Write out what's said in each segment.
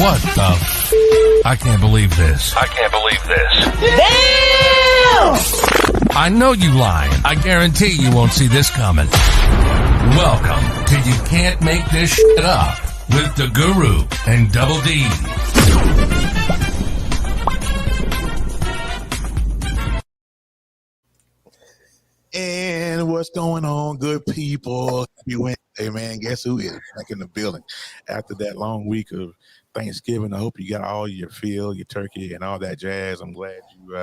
What the I can't believe this. I can't believe this. Damn! I know you lying. I guarantee you won't see this coming. Welcome to You Can't Make This Shit Up with the Guru and DoubleDee. And what's going on, good people? Happy Wednesday, man. Guess who is back in the building after that long week of Thanksgiving? I hope you got all your fill, your turkey, and all that jazz. I'm glad you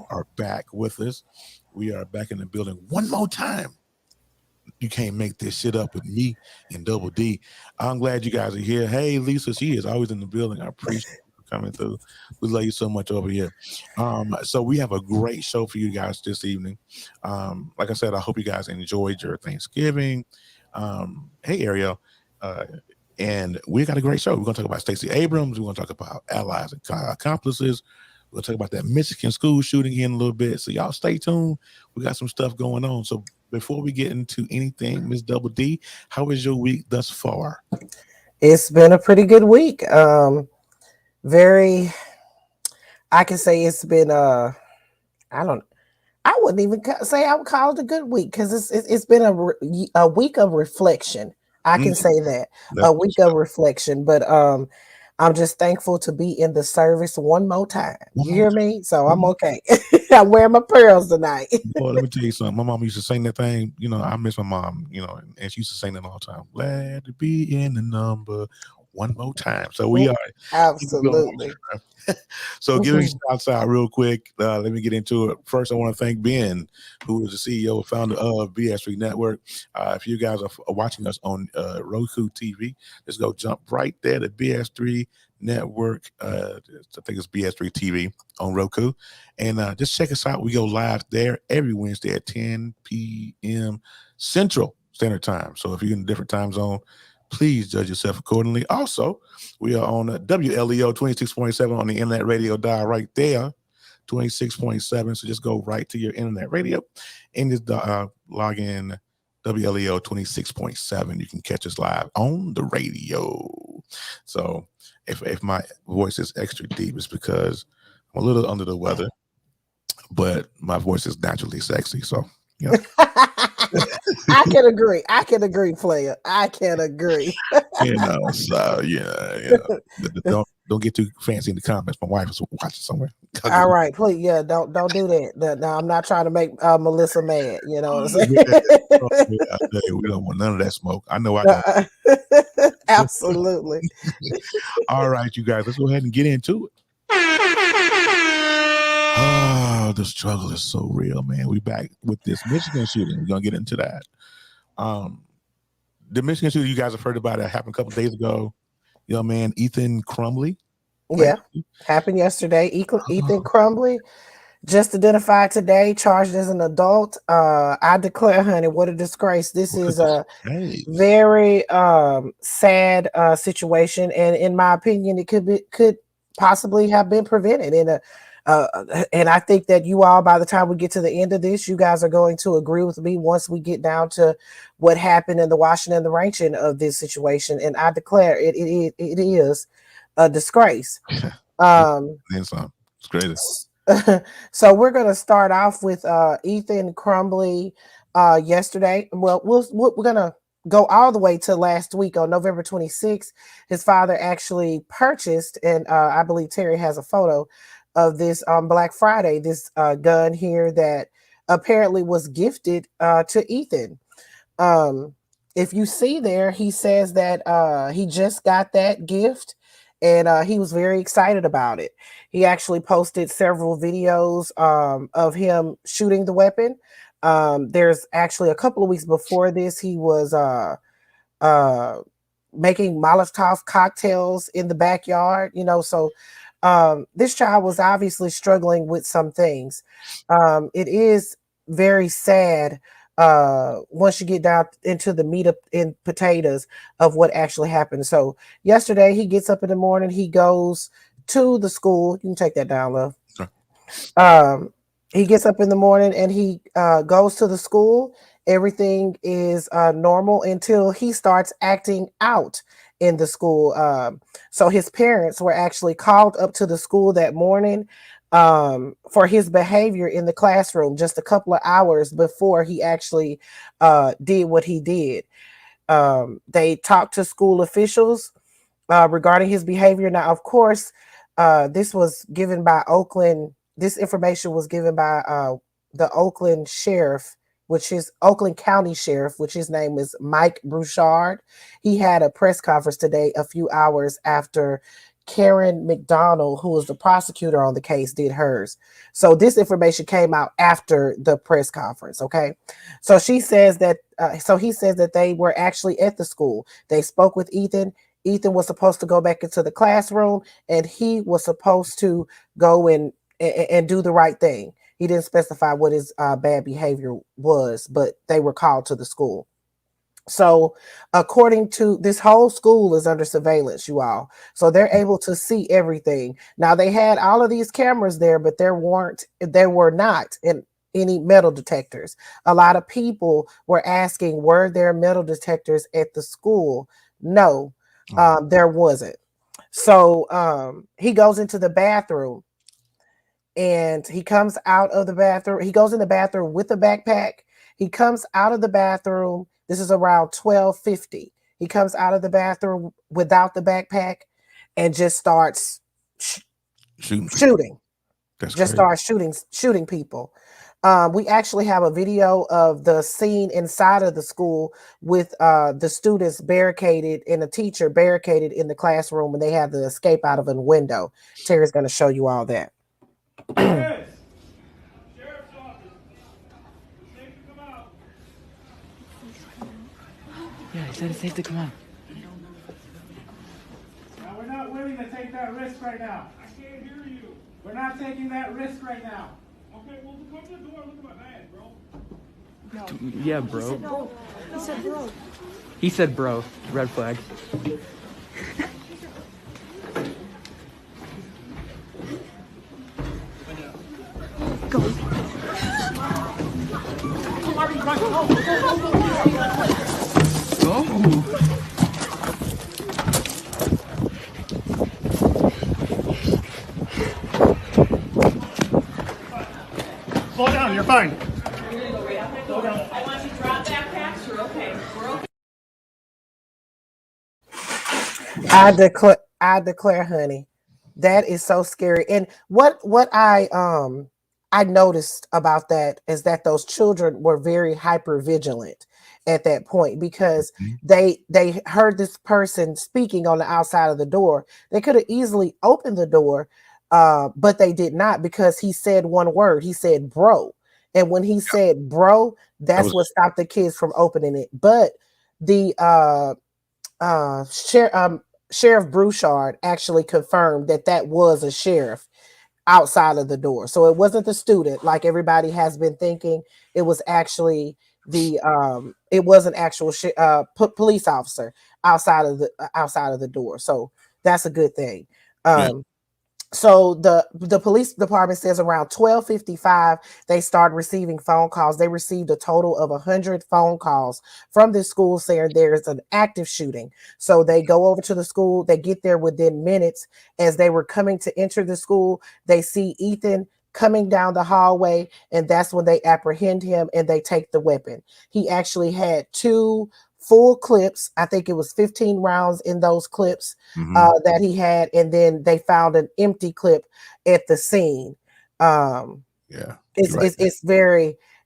are back with us. We are back in the building one more time. You can't make this shit up with me and DoubleDee. I'm glad you guys are here. Hey, Lisa, she is always in the building. I appreciate you coming through. We love you so much over here. So we have a great show for you guys this evening. Like I said, I hope you guys enjoyed your Thanksgiving. Hey, Ariel. And we got a great show. We're going to talk about Stacey Abrams. We're going to talk about allies and accomplices. We're going to talk about that Michigan school shooting in a little bit. So y'all stay tuned. We got some stuff going on. So before we get into anything, Ms. DoubleDee, how was your week thus far? It's been a pretty good week. I can say it's been I wouldn't even say I would call it a good week because it's been a week of reflection. I can say that. A week of reflection, but I'm just thankful to be in the service one more time. You hear me? So I'm okay. I'm wearing my pearls tonight. Boy, let me tell you something. My mom used to sing that thing. You know, I miss my mom, you know, and she used to sing that all the time. Glad to be in the number one more time. So we are. Absolutely. So giving shouts out real quick. Let me get into it. First, I want to thank Ben, who is the CEO and founder of BS3 Network. If you guys are watching us on Roku TV, just go jump right there to BS3 Network. I think it's BS3 TV on Roku. And just check us out. We go live there every Wednesday at 10 p.m. Central Standard Time. So if you're in a different time zone, please judge yourself accordingly. Also, we are on WLEO 26.7 on the internet radio dial right there, 26.7. So just go right to your internet radio and just log in WLEO 26.7. You can catch us live on the radio. So if my voice is extra deep, it's because I'm a little under the weather, but my voice is naturally sexy. So, yeah. I can agree, player. I can agree. You know, so yeah. Don't get too fancy in the comments. My wife is watching somewhere. All right, please, yeah, don't do that. No, I'm not trying to make Melissa mad. You know what I'm saying? We don't want none of that smoke. I know I got Absolutely. All right, you guys, let's go ahead and get into it. Oh, the struggle is so real, man. We back with this Michigan shooting. We're gonna get into that. The Michigan shooting, you guys have heard about it. Happened a couple days ago. Young man, Ethan Crumbley. Yeah, happened yesterday. Ethan Crumbley, just identified today, charged as an adult. I declare, honey, what a disgrace. This is a very sad situation, and in my opinion, it could possibly have been prevented and I think that you all, by the time we get to the end of this, you guys are going to agree with me once we get down to what happened in the washing and the wrenching of this situation. And I declare it is a disgrace. It's great. So we're going to start off with Ethan Crumbley yesterday. Well, we're going to go all the way to last week on November 26th. His father actually purchased, and I believe Terry has a photo of this on Black Friday, this gun here that apparently was gifted to Ethan. If you see there, he says that he just got that gift and he was very excited about it. He actually posted several videos of him shooting the weapon. There's actually a couple of weeks before this, he was making Molotov cocktails in the backyard, you know, so this child was obviously struggling with some things. It is very sad once you get down into the meat and potatoes of what actually happened. So yesterday he gets up in the morning, he goes to the school. You can take that down, love. Sure. He gets up in the morning and he goes to the school. Everything is normal until he starts acting out. in the school. So his parents were actually called up to the school that morning for his behavior in the classroom just a couple of hours before he actually did what he did. They talked to school officials regarding his behavior. Now, of course, this was given by Oakland. This information was given by the Oakland sheriff, which is Oakland County Sheriff, which his name is Mike Brouchard. He had a press conference today, a few hours after Karen McDonald, who was the prosecutor on the case, did hers. So this information came out after the press conference. Okay. So she says that, he says that they were actually at the school. They spoke with Ethan. Ethan was supposed to go back into the classroom and he was supposed to go and do the right thing. He didn't specify what his bad behavior was, but they were called to the school. So according to this, whole school is under surveillance, you all. So they're able to see everything. Now they had all of these cameras there, but there were not in any metal detectors. A lot of people were asking, were there metal detectors at the school? No, there wasn't. So he goes into the bathroom and he comes out of the bathroom. He goes in the bathroom with a backpack. He comes out of the bathroom. This is around 12:50. He comes out of the bathroom without the backpack and just starts shooting. Starts shooting people. We actually have a video of the scene inside of the school with the students barricaded and a teacher barricaded in the classroom, and they have to escape out of a window. Terry's going to show you all that. Sheriff's office. Safe to come out. Yeah, he said it's safe to come out. Now, we're not willing to take that risk right now. I can't hear you. We're not taking that risk right now. Okay, well, come to the door and look at my bag, bro. No. Yeah, bro. He said bro. He said bro. Red flag. Go. Slow down, you're fine. Slow down. I want you to drop backpacks. You're okay. We're okay. I declare, honey, that is so scary. And what I noticed about that is that those children were very hyper vigilant at that point because they heard this person speaking on the outside of the door. They could have easily opened the door, but they did not because he said one word. He said bro. And when he said bro, that's what stopped the kids from opening it. But the Sheriff Brouchard actually confirmed that was a sheriff outside of the door. So it wasn't the student like everybody has been thinking. It was actually it was an actual police officer outside of the door. So that's a good thing. So the police department says around 12:55 they started receiving phone calls. They received a total of 100 phone calls from this school saying there's an active shooting. So they go over to the school. They get there within minutes. As they were coming to enter the school, they see Ethan coming down the hallway, and that's when they apprehend him and they take the weapon. He actually had 2 full clips. I think it was 15 rounds in those clips that he had, and then they found an empty clip at the scene.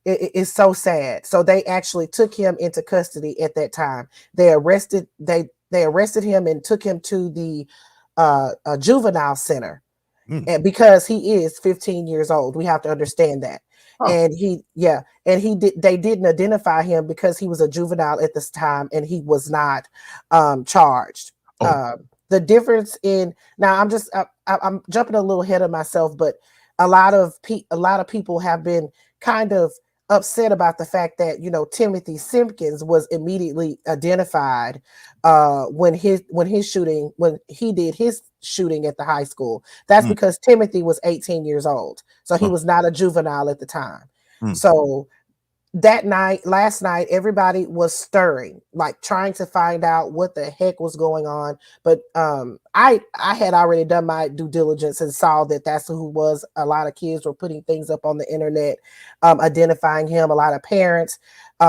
It's so sad. So they actually took him into custody at that time. They arrested him and took him to the juvenile center, and because he is 15 years old, we have to understand that. And they didn't identify him because he was a juvenile at this time and he was not charged. The difference in now, I'm jumping a little ahead of myself, but a lot of people have been kind of upset about the fact that Timothy Simpkins was immediately identified when he did his shooting at the high school. That's because Timothy was 18 years old, so he was not a juvenile at the time. So last night, everybody was stirring, like trying to find out what the heck was going on. But I had already done my due diligence and saw that that's who was. A lot of kids were putting things up on the internet, identifying him. A lot of parents,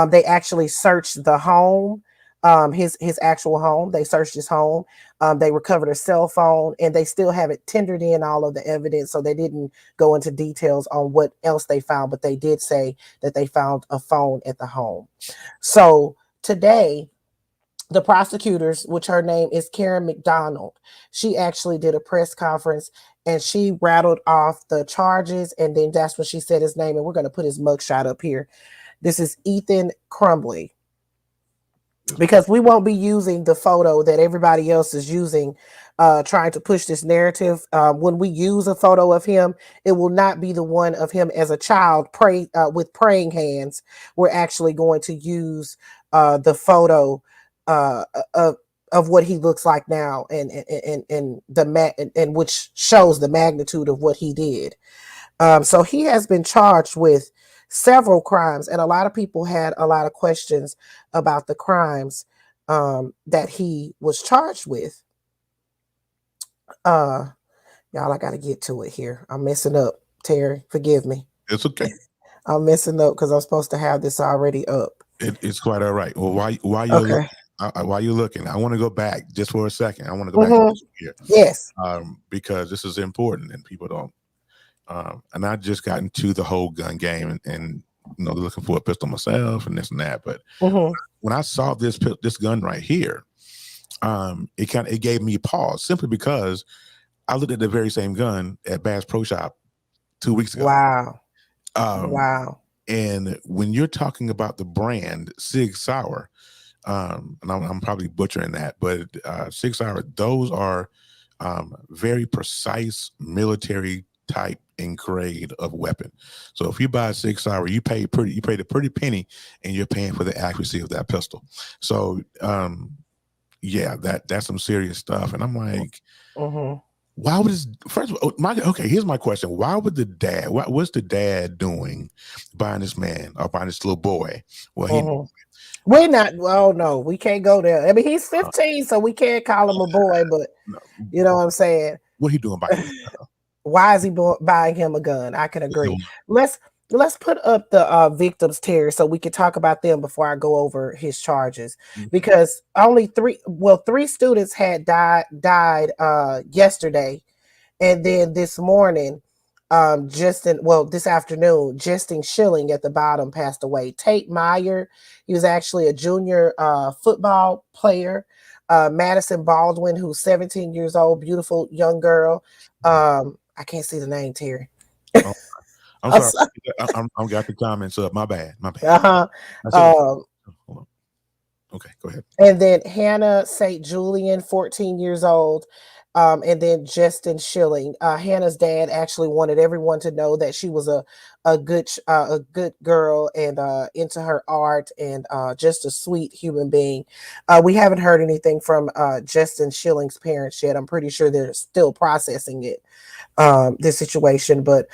they actually searched the home, his actual home. They searched his home. They recovered a cell phone, and they still haven't tendered in all of the evidence. So they didn't go into details on what else they found, but they did say that they found a phone at the home. So today, the prosecutors, which her name is Karen McDonald, she actually did a press conference and she rattled off the charges. And then that's when she said his name. And we're going to put his mugshot up here. This is Ethan Crumbley, because we won't be using the photo that everybody else is using, trying to push this narrative. When we use a photo of him, it will not be the one of him as a child with praying hands. We're actually going to use the photo of what he looks like now, and which shows the magnitude of what he did. So he has been charged with several crimes, and a lot of people had a lot of questions about the crimes that he was charged with. Y'all, I got to get to it here. I'm messing up, Terry. Forgive me. It's okay. I'm messing up because I'm supposed to have this already up. It's quite all right. Well, while you're looking, I want to go back just for a second. I want to go back to this here. Yes. Because this is important and people don't. And I just got into the whole gun game and looking for a pistol myself and this and that. But when I saw this gun right here, it gave me pause simply because I looked at the very same gun at Bass Pro Shop 2 weeks ago. Wow. Wow. And when you're talking about the brand Sig Sauer, and I'm probably butchering that, but Sig Sauer, those are very precise military type and grade of weapon. So if you buy a Sig Sauer, you paid a pretty penny, and you're paying for the accuracy of that pistol. So yeah, that's some serious stuff. And I'm like, why would here's my question. Why would what's the dad doing buying this man or buying this little boy? Well, we're not, well, no, we can't go there. I mean, he's 15, so we can't call him a boy, but you know what I'm saying? What he doing buying him? Why is he buying him a gun? I can agree. Let's put up the victims, Terry, so we can talk about them before I go over his charges. Because only three students had died yesterday, and then this morning, this afternoon, Justin Schilling at the bottom passed away. Tate Meyer, he was actually a junior football player. Madison Baldwin, who's 17 years old, beautiful young girl. I can't see the name, Terry. Oh, I'm sorry. I've got the comments up. My bad. Okay, go ahead. And then Hannah St. Julian, 14 years old. And then Justin Schilling. Hannah's dad actually wanted everyone to know that she was a good girl and into her art and just a sweet human being. We haven't heard anything from Justin Schilling's parents yet. I'm pretty sure they're still processing it, this situation. But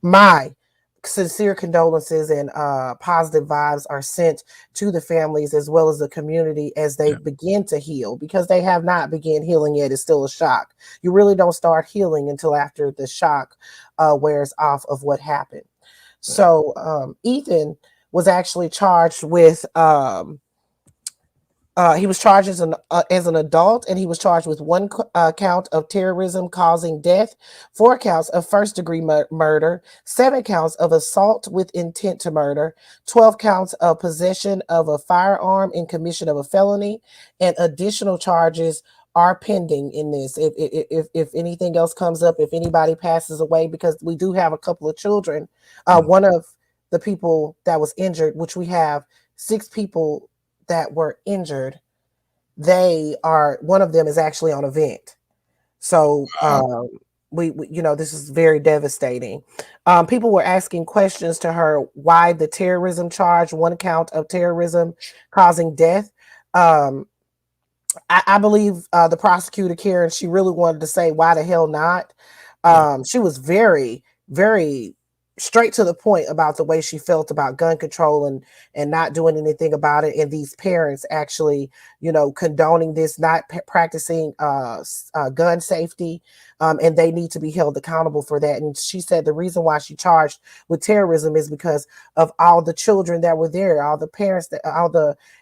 my sincere condolences and positive vibes are sent to the families as well as the community as they begin to heal, because they have not begun healing yet. It's still a shock. You really don't start healing until after the shock wears off of what happened. So Ethan was actually charged with he was charged as an adult, and he was charged with one count of terrorism causing death, 4 counts of first-degree murder, 7 counts of assault with intent to murder, 12 counts of possession of a firearm in commission of a felony, and additional charges are pending in this. If anything else comes up, if anybody passes away, because we do have a couple of children, one of the people that was injured, which we have 6 people that were injured, one of them is actually on a vent. So we this is very devastating. People were asking questions to her why the terrorism charge, 1 count of terrorism causing death. I believe the prosecutor, Karen, she really wanted to say why the hell not. She was very, very straight to the point about the way she felt about gun control and not doing anything about it, and these parents actually, condoning this, not practicing gun safety, and they need to be held accountable for that. And she said the reason why she charged with terrorism is because of all the children that were there, all the parents,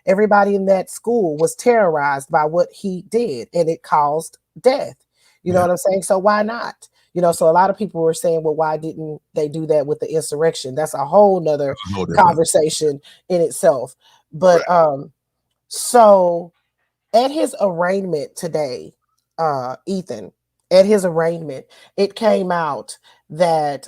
everybody in that school was terrorized by what he did, and it caused death. You know what I'm saying? So why not? So a lot of people were saying, well, why didn't they do that with the insurrection? That's a whole nother conversation in itself. But so at his arraignment today, Ethan, at his arraignment, it came out that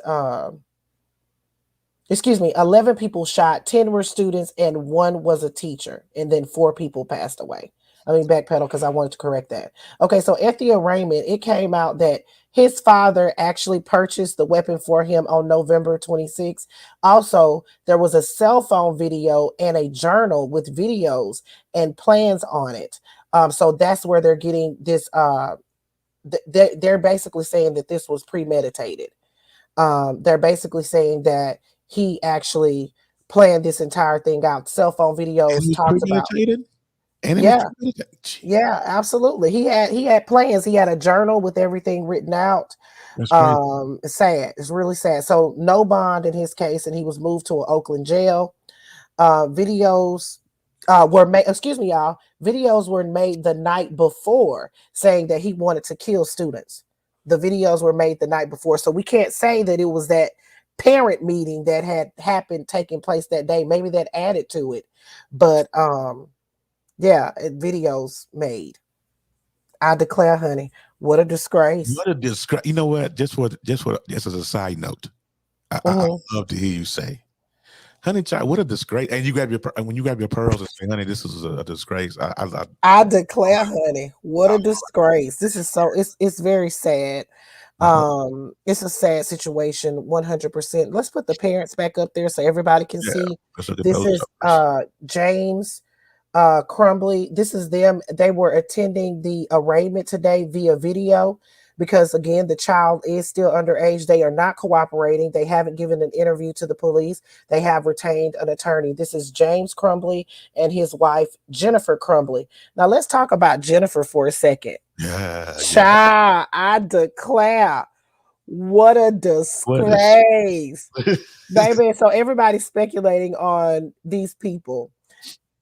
11 people shot, 10 were students, and 1 was a teacher, and then 4 people passed away. Let me backpedal because I wanted to correct that. Okay, so at the arraignment, it came out that his father actually purchased the weapon for him on November 26th. Also, there was a cell phone video and a journal with videos and plans on it. So that's where they're getting this. They're basically saying that this was premeditated. They're basically saying that he actually planned this entire thing out. Cell phone videos talked about. Yeah, absolutely. He had plans. He had a journal with everything written out. It's sad. It's really sad. So no bond in his case, and he was moved to an Oakland jail. Videos were made. Excuse me, y'all. Videos were made the night before, saying that he wanted to kill students. The videos were made the night before, so we can't say that it was that parent meeting that had taking place that day. Maybe that added to it, but yeah, videos made. I declare, honey, what a disgrace. What a disgrace. You know what? Just as a side note, I love to hear you say, honey, child, what a disgrace. And when you grab your pearls and say, honey, this is a disgrace. I declare, honey, what a disgrace. This is it's very sad. It's a sad situation, 100%. Let's put the parents back up there so everybody can see. This is James Crumbly. This is them. They were attending the arraignment today via video because, again, the child is still underage. They are not cooperating. They haven't given an interview to the police. They have retained an attorney. This is James Crumbly and his wife, Jennifer Crumbly. Now, let's talk about Jennifer for a second. Child, I declare, what a disgrace. Baby, so everybody's speculating on these people,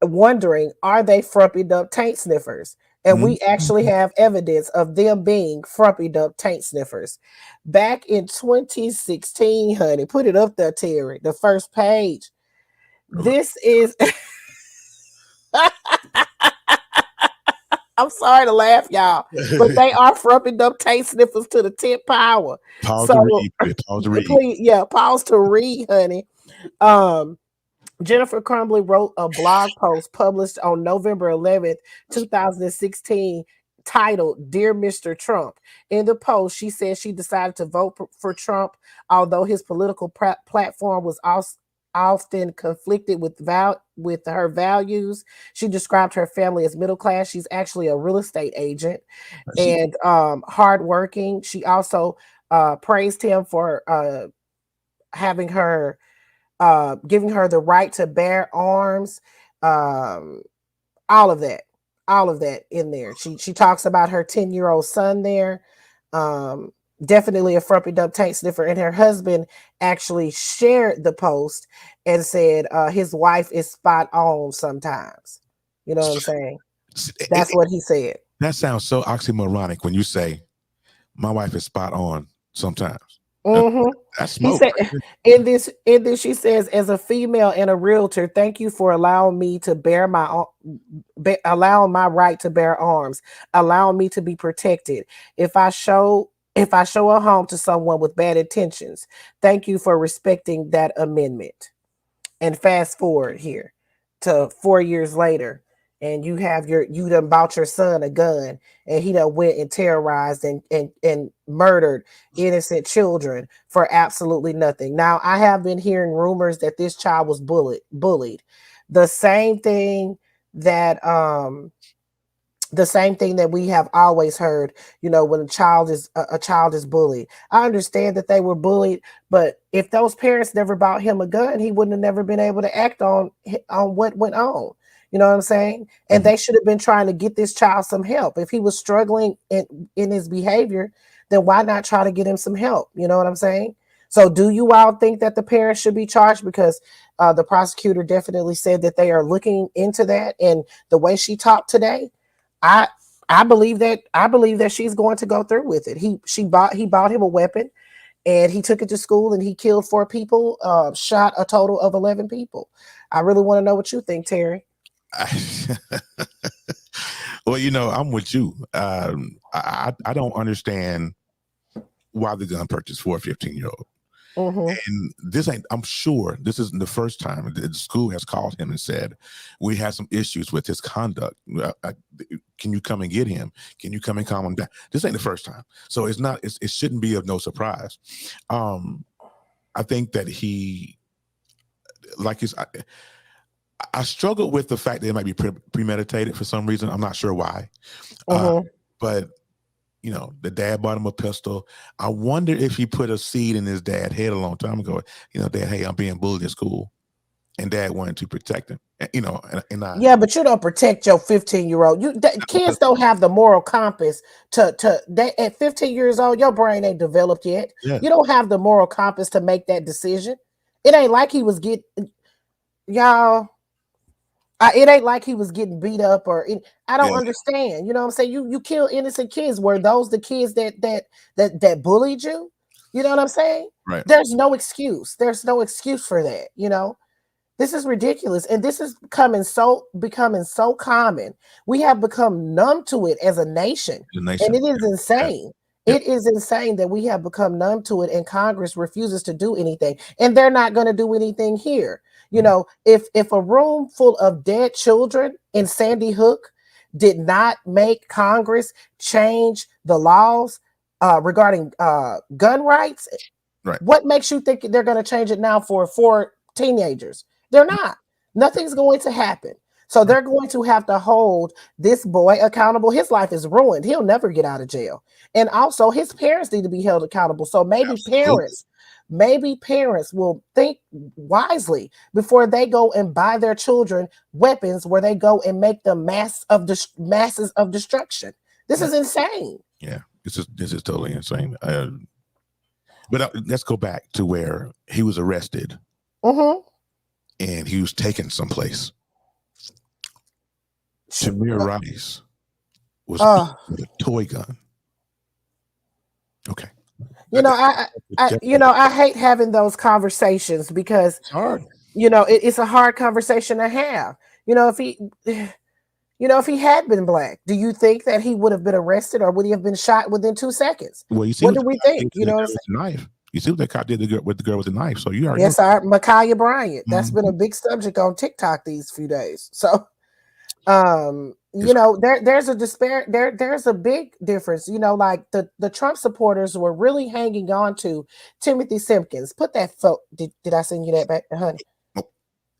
wondering, are they frumpied up taint sniffers? And we actually have evidence of them being frumpied up taint sniffers. Back in 2016, honey, put it up there, Terry, the first page. This is... I'm sorry to laugh, y'all, but they are frumpied up taint sniffers to the 10th power. Pause to read. Please, pause to read, honey. Jennifer Crumbly wrote a blog post published on November 11th, 2016, titled Dear Mr. Trump. In the post, she said she decided to vote for Trump, although his political platform was often conflicted with her values. She described her family as middle class. She's actually a real estate agent and hardworking. She also praised him for having her giving her the right to bear arms, all of that in there. She talks about her 10-year-old son there. Definitely a frumpied up taint sniffer. And her husband actually shared the post and said his wife is spot on sometimes. You know what I'm saying? That's what he said. That sounds so oxymoronic when you say my wife is spot on sometimes. That's smoke. He said, in this, she says, as a female and a realtor, thank you for allowing me to allowing my right to bear arms, allowing me to be protected. If I show a home to someone with bad intentions, thank you for respecting that amendment. And fast forward here to 4 years later, and you done bought your son a gun, and he done went and terrorized and murdered innocent children for absolutely nothing. Now, I have been hearing rumors that this child was bullied. The same thing that the same thing that we have always heard, when a child is bullied. I understand that they were bullied, but if those parents never bought him a gun, he wouldn't have never been able to act on what went on. You know what I'm saying? And Mhm. they should have been trying to get this child some help. If he was struggling in his behavior, then why not try to get him some help? You know what I'm saying? So do you all think that the parents should be charged? Because the prosecutor definitely said that they are looking into that. And the way she talked today, I I believe that she's going to go through with it. He bought him a weapon, and he took it to school, and he killed 4 people, shot a total of 11 people. I really want to know what you think, Terry. Well, I'm with you. I don't understand why the gun purchase for a 15-year-old. Mm-hmm. And I'm sure this isn't the first time the school has called him and said, we had some issues with his conduct. Can you come and get him? Can you come and calm him down? This ain't the first time. So it shouldn't be of no surprise. I think that I struggle with the fact that it might be premeditated for some reason. I'm not sure why. Mm-hmm. But the dad bought him a pistol. I wonder if he put a seed in his dad's head a long time ago. Dad, hey, I'm being bullied at school, and dad wanted to protect him. Yeah, but you don't protect your 15-year-old. Kids don't have the moral compass at 15 years old. Your brain ain't developed yet. Yeah. You don't have the moral compass to make that decision. It ain't like he was y'all. It ain't like he was getting beat up I don't understand. You know what I'm saying? You kill innocent kids. Were those the kids that bullied you? You know what I'm saying? Right. There's no excuse. There's no excuse for that. This is ridiculous, and this is becoming so common. We have become numb to it as a nation, and it is insane. It is insane that we have become numb to it, and Congress refuses to do anything, and they're not going to do anything here. If a room full of dead children in Sandy Hook did not make Congress change the laws regarding gun rights, right? What makes you think they're going to change it now for teenagers? They're not. Nothing's going to happen. So they're going to have to hold this boy accountable. His life is ruined. He'll never get out of jail. And also his parents need to be held accountable. So maybe parents will think wisely before they go and buy their children weapons where they go and make them masses of destruction. This is insane. Yeah, this is totally insane. But let's go back to where he was arrested. Mm-hmm. And he was taken someplace. Tamir Rice was with a toy gun. Okay. I hate having those conversations because it's hard. It's a hard conversation to have. If he had been black, do you think that he would have been arrested, or would he have been shot within 2 seconds? Well, you see what do we think? Knife. You see what that cop did with the girl with the knife. So you already yes, sir. Ma'Khia Bryant. That's been a big subject on TikTok these few days. So, there's a big difference. Like the Trump supporters were really hanging on to Timothy Simpkins. Put that did I send you that back, honey? Nope.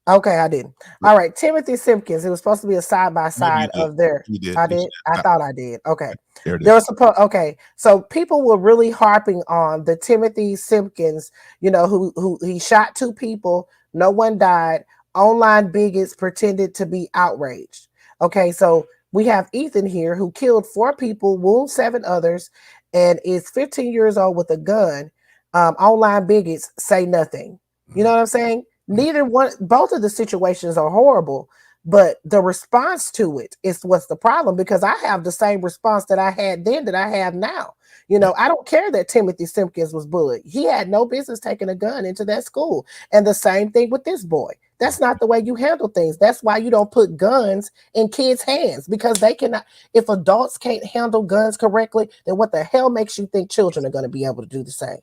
Okay, I didn't. All right, Timothy Simpkins. It was supposed to be a side by side of their. You did. I did. I thought I did. Okay. There was okay. So people were really harping on the Timothy Simpkins. Who he shot 2 people. No one died. Online bigots pretended to be outraged. Okay, so we have Ethan here who killed 4 people, wounded 7 others, and is 15 years old with a gun. Online bigots say nothing. You know what I'm saying? Both of the situations are horrible, but the response to it is what's the problem, because I have the same response that I had then that I have now. I don't care that Timothy Simpkins was bullied. He had no business taking a gun into that school. And the same thing with this boy. That's not the way you handle things. That's why you don't put guns in kids' hands, because they cannot. If adults can't handle guns correctly, then what the hell makes you think children are going to be able to do the same?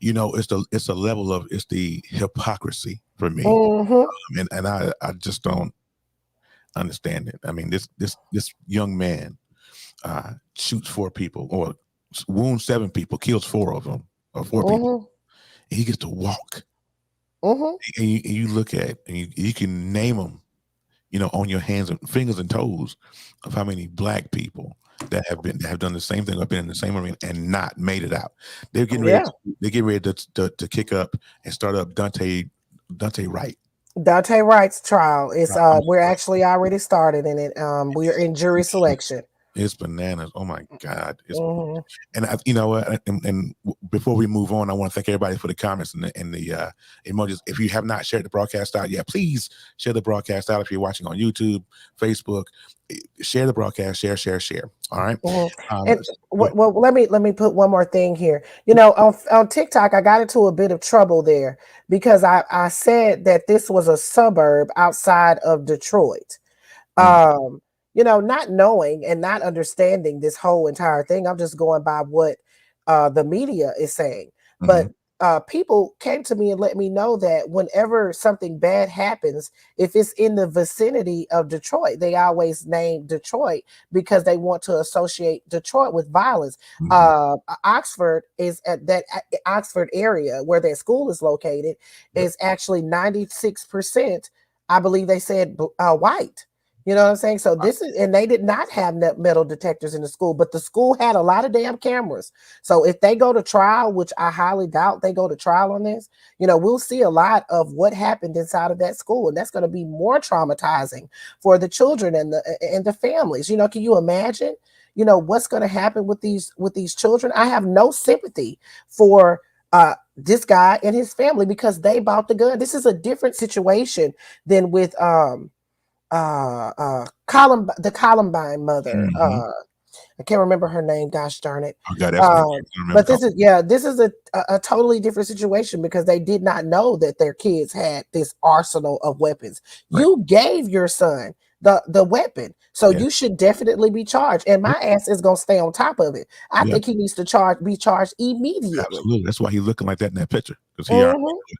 It's a level of the hypocrisy for me. Mm-hmm. And I just don't understand it. I mean, this young man shoots 4 people or wounds 7 people, kills 4 of them or 4 people, and he gets to walk. And you look at and you can name them on your hands and fingers and toes of how many black people that have done the same thing, have been in the same arena and not made it out. They're getting ready. They're getting ready to kick up and start up Dante Wright. Dante Wright's trial is we're actually already started in it. We're in jury selection. It's bananas. Oh my God. And you know what? And before we move on, I want to thank everybody for the comments and the emojis. If you have not shared the broadcast out yet, please share the broadcast out. If you're watching on YouTube, Facebook, share the broadcast, share. All right. Well, let me put one more thing here. On TikTok, I got into a bit of trouble there because I said that this was a suburb outside of Detroit. Not knowing and not understanding this whole entire thing. I'm just going by what the media is saying. But people came to me and let me know that whenever something bad happens, if it's in the vicinity of Detroit, they always name Detroit because they want to associate Detroit with violence. Oxford is at that Oxford area where their school is located is actually 96%, I believe they said, white. You know what I'm saying? So and they did not have metal detectors in the school, but the school had a lot of damn cameras. So if they go to trial, which I highly doubt they go to trial on this, we'll see a lot of what happened inside of that school. And that's going to be more traumatizing for the children and the families. Can you imagine, what's going to happen with these children? I have no sympathy for this guy and his family because they bought the gun. This is a different situation than with the Columbine mother. I can't remember her name. Gosh darn it! But this is a totally different situation because they did not know that their kids had this arsenal of weapons. Right. You gave your son the weapon, so you should definitely be charged. And my ass is gonna stay on top of it. I think he needs to be charged immediately. Absolutely, that's why he's looking like that in that picture because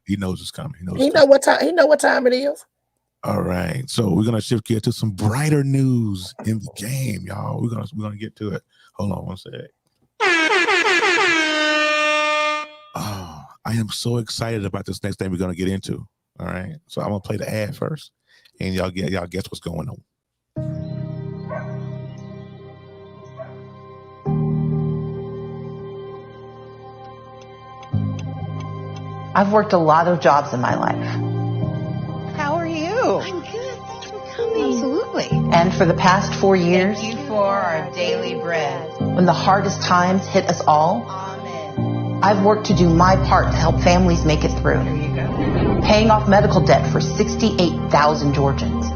he knows it's coming. He know what time it is. All right, so we're gonna shift gear to some brighter news in the game, y'all. We're gonna get to it. Hold on one sec. Oh, I am so excited about this next thing we're gonna get into. All right, so I'm gonna play the ad first, and y'all guess what's going on. I've worked a lot of jobs in my life. How are you? I'm good. Thanks for coming. Absolutely. And for the past 4 years, thank you for our daily bread. When the hardest times hit us all, Amen. I've worked to do my part to help families make it through. There you go. Paying off medical debt for 68,000 Georgians.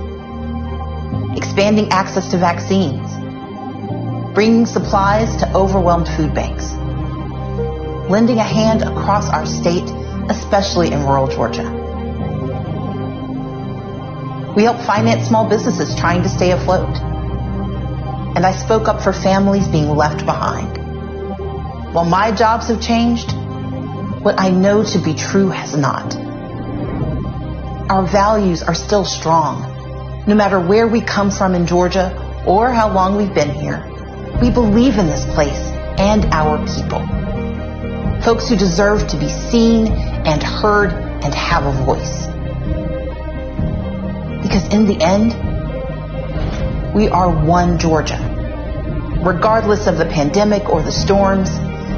Expanding access to vaccines. Bringing supplies to overwhelmed food banks. Lending a hand across our state, especially in rural Georgia. We help finance small businesses trying to stay afloat. And I spoke up for families being left behind. While my jobs have changed, what I know to be true has not. Our values are still strong. No matter where we come from in Georgia or how long we've been here, we believe in this place and our people. Folks who deserve to be seen and heard and have a voice. Because in the end, we are one Georgia. Regardless of the pandemic or the storms,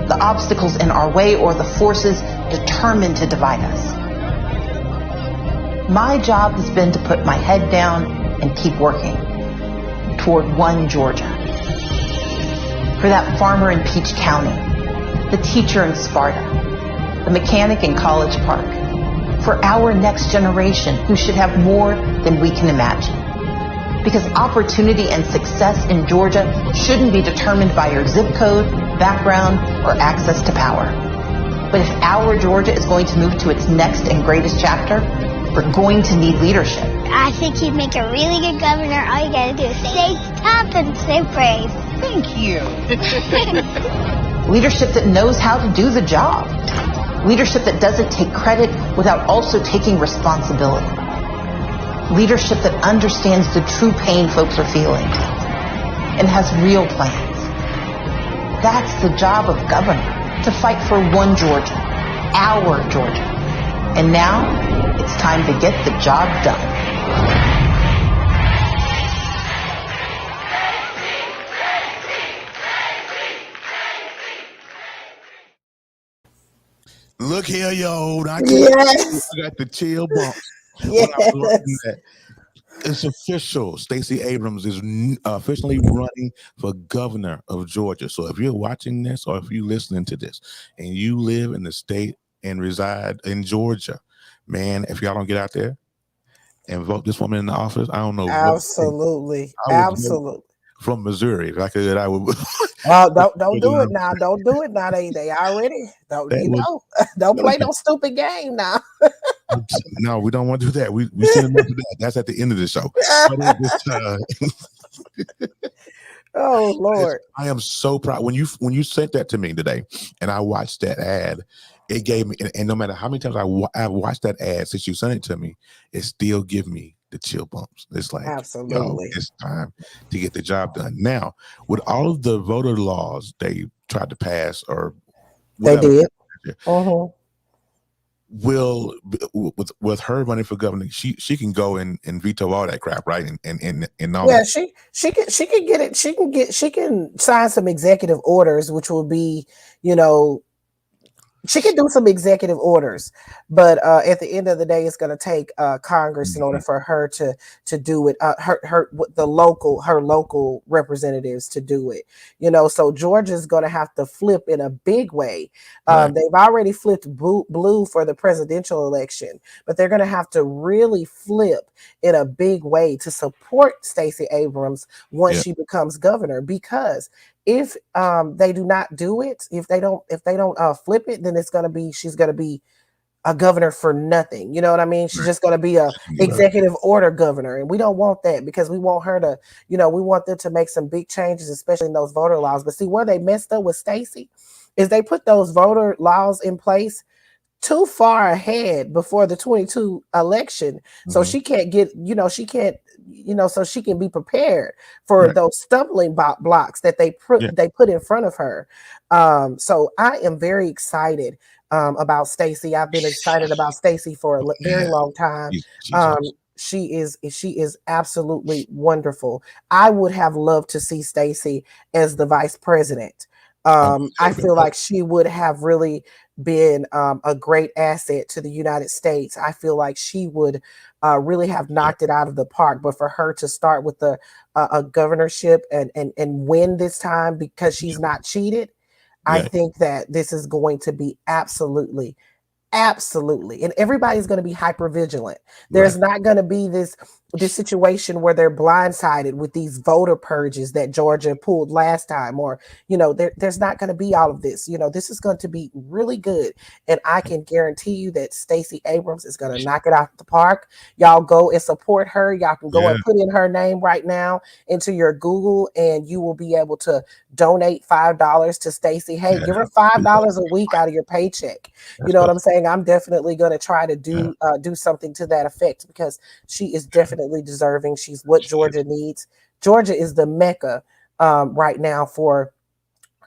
the obstacles in our way or the forces determined to divide us. My job has been to put my head down and keep working toward one Georgia. For that farmer in Peach County, the teacher in Sparta, the mechanic in College Park, for our next generation who should have more than we can imagine. Because opportunity and success in Georgia shouldn't be determined by your zip code, background, or access to power. But if our Georgia is going to move to its next and greatest chapter, we're going to need leadership. I think he'd make a really good governor. All you gotta do is stay tough and stay brave. Thank you. Leadership that knows how to do the job. Leadership that doesn't take credit without also taking responsibility. Leadership that understands the true pain folks are feeling and has real plans. That's the job of governor, to fight for one Georgia, our Georgia. And now, it's time to get the job done. Look here, yo. I Yes. got the chill bumps. When I was watching Yes. that. It's official. Stacey Abrams is officially running for governor of Georgia. So if you're watching this or if you're listening to this and you live in the state and reside in Georgia, man, if y'all don't get out there and vote this woman in the office, I don't know what. Absolutely. I would vote Absolutely. from Missouri. If I could, I would. Don't do it now. Don't do it now. They already don't. That was- Don't play no stupid game now. No, we don't want to do that. We send enough of that. That's at the end of the show. Oh Lord. I am so proud when you sent that to me today, and I watched that ad. It gave me, and no matter how many times I've watched that ad since you sent it to me, it still give me the chill bumps. It's like, Absolutely. it's time to get the job done. Now, with all of the voter laws they tried to pass, or whatever, They did. Uh-huh. will with her running for governor, she can go and veto all that crap, right? And all Yeah, that. she can get it. She can sign some executive orders, which will be, she can do some executive orders, but at the end of the day, it's going to take Congress in order for her to do it. Her local representatives to do it. So Georgia's going to have to flip in a big way. Right. They've already flipped blue for the presidential election, but they're going to have to really flip in a big way to support Stacey Abrams once she becomes governor, because if they do not do it, if they don't flip it, then she's gonna be a governor for nothing. You know what I mean? She's just gonna be a executive order governor, and we don't want that, because we want her to, we want them to make some big changes, especially in those voter laws. But see, where they messed up with Stacey is they put those voter laws in place too far ahead before the 22 election. So she can't get, so she can be prepared for those stumbling blocks that they put in front of her. So I am very excited about Stacey. I've been excited about Stacey for a very long time. She is absolutely wonderful. I would have loved to see Stacey as the vice president. I feel like she would have really been a great asset to the United States. I feel like she would really have knocked it out of the park. But for her to start with a governorship and win this time because she's not cheated, I think that this is going to be absolutely, and everybody's going to be hyper vigilant. There's not going to be this situation where they're blindsided with these voter purges that Georgia pulled last time, or there's not going to be all of this. This is going to be really good, and I can guarantee you that Stacey Abrams is going to knock it out the park. Y'all go and support her. Y'all can go and put in her name right now into your Google, and you will be able to donate $5 to Stacey. Hey, give her $5 a week out of your paycheck. You know what I'm saying? I'm definitely going to try to do something to that effect, because she is definitely deserving. She's what Georgia needs. Georgia is the mecca right now for